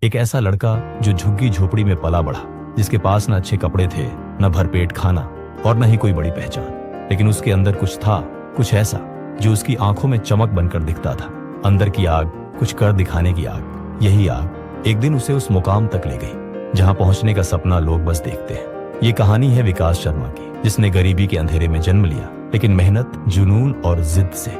एक ऐसा लड़का जो झुग्गी झोपड़ी में पला बढ़ा, जिसके पास न अच्छे कपड़े थे, न भरपेट खाना और न ही कोई बड़ी पहचान। लेकिन उसके अंदर कुछ था, कुछ ऐसा जो उसकी आंखों में चमक बनकर दिखता था। अंदर की आग, कुछ कर दिखाने की आग। यही आग एक दिन उसे उस मुकाम तक ले गई जहां पहुंचने का सपना लोग बस देखते हैं। ये कहानी है विकास शर्मा की, जिसने गरीबी के अंधेरे में जन्म लिया, लेकिन मेहनत, जुनून और जिद से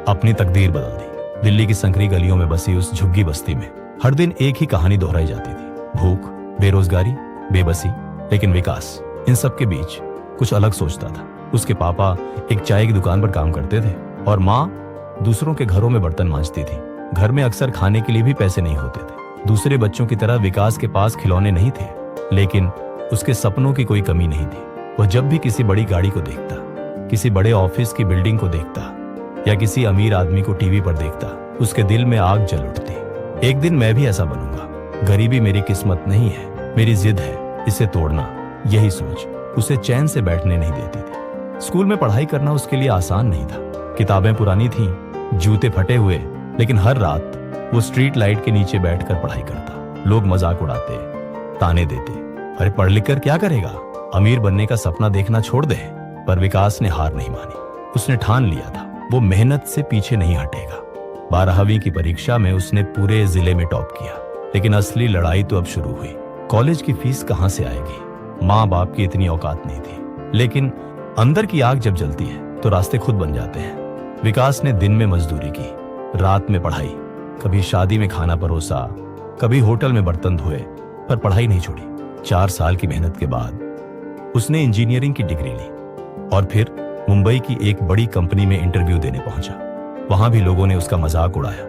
अपनी तकदीर बदल दी। दिल्ली की संकरी गलियों में बसी उस झुग्गी बस्ती में हर दिन एक ही कहानी दोहराई जाती थी, भूख, बेरोजगारी, बेबसी। लेकिन विकास इन सब के बीच कुछ अलग सोचता था। उसके पापा एक चाय की दुकान पर काम करते थे और माँ दूसरों के घरों में बर्तन मांजती थी। घर में अक्सर खाने के लिए भी पैसे नहीं होते थे। दूसरे बच्चों की तरह विकास के पास खिलौने नहीं थे, लेकिन उसके सपनों की कोई कमी नहीं थी। वह जब भी किसी बड़ी गाड़ी को देखता, किसी बड़े ऑफिस की बिल्डिंग को देखता या किसी अमीर आदमी को टीवी पर देखता, उसके दिल में आग जल उठती। एक दिन मैं भी ऐसा बनूंगा। गरीबी मेरी किस्मत नहीं है, मेरी जिद है इसे तोड़ना। यही सोच उसे चैन से बैठने नहीं देती थी। स्कूल में पढ़ाई करना उसके लिए आसान नहीं था। किताबें पुरानी थीं, जूते फटे हुए, लेकिन हर रात वो स्ट्रीट लाइट के नीचे बैठकर पढ़ाई करता। लोग मजाक उड़ाते, ताने देते, अरे पढ़ लिख कर क्या करेगा, अमीर बनने का सपना देखना छोड़ दे। पर विकास ने हार नहीं मानी। उसने ठान लिया था वो मेहनत से पीछे नहीं हटेगा। 12वीं की परीक्षा में उसने पूरे जिले में टॉप किया। लेकिन असली लड़ाई तो अब शुरू हुई। कॉलेज की फीस कहां से आएगी? माँ बाप की इतनी औकात नहीं थी। लेकिन अंदर की आग जब जलती है तो रास्ते खुद बन जाते हैं। विकास ने दिन में मजदूरी की, रात में पढ़ाई, कभी शादी में खाना परोसा, कभी होटल में बर्तन धोए, पर पढ़ाई नहीं छोड़ी। 4 साल की मेहनत के बाद उसने इंजीनियरिंग की डिग्री ली और फिर मुंबई की एक बड़ी कंपनी में इंटरव्यू देने पहुंचा। वहां भी लोगों ने उसका मजाक उड़ाया,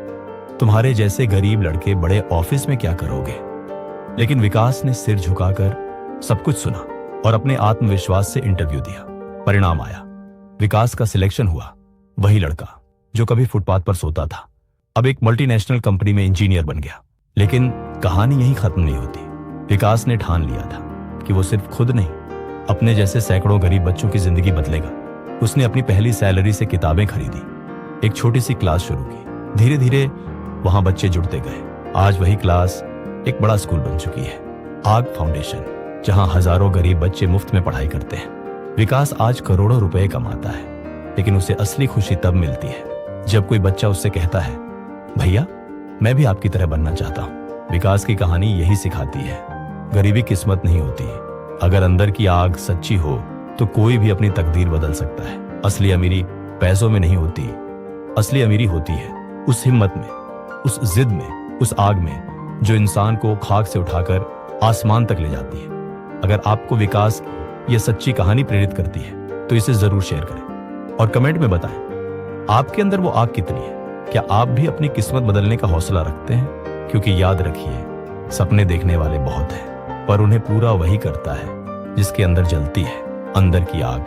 तुम्हारे जैसे गरीब लड़के बड़े ऑफिस में क्या करोगे। लेकिन विकास ने सिर झुकाकर सब कुछ सुना और अपने आत्मविश्वास से इंटरव्यू दिया। परिणाम आया, विकास का सिलेक्शन हुआ। वही लड़का जो कभी फुटपाथ पर सोता था, अब एक मल्टीनेशनल कंपनी में इंजीनियर बन गया। लेकिन कहानी यहीं खत्म नहीं होती। विकास ने ठान लिया था कि वो सिर्फ खुद नहीं, अपने जैसे सैकड़ों गरीब बच्चों की जिंदगी बदलेगा। उसने अपनी पहली सैलरी से किताबें खरीदी, एक छोटी सी क्लास शुरू की। धीरे धीरे वहां बच्चे जुड़ते गए। आज वही क्लास एक बड़ा स्कूल बन चुकी है, आग फाउंडेशन, जहां हजारों गरीब बच्चे मुफ्त में पढ़ाई करते हैं। विकास आज करोड़ों रुपए कमाता है, लेकिन उसे असली खुशी तब मिलती है जब कोई बच्चा उससे कहता है, भैया मैं भी आपकी तरह बनना चाहता हूं। विकास की कहानी यही सिखाती है, गरीबी किस्मत नहीं होती। अगर अंदर की आग सच्ची हो तो कोई भी अपनी तकदीर बदल सकता है। असली अमीरी पैसों में नहीं होती, असली अमीरी होती है उस हिम्मत में, उस जिद में, उस आग में जो इंसान को खाक से उठाकर आसमान तक ले जाती है। अगर आपको विकास ये सच्ची कहानी प्रेरित करती है तो इसे जरूर शेयर करें और कमेंट में बताएं आपके अंदर वो आग कितनी है। क्या आप भी अपनी किस्मत बदलने का हौसला रखते हैं? क्योंकि याद रखिए, सपने देखने वाले बहुत हैं, पर उन्हें पूरा वही करता है जिसके अंदर जलती है अंदर की आग।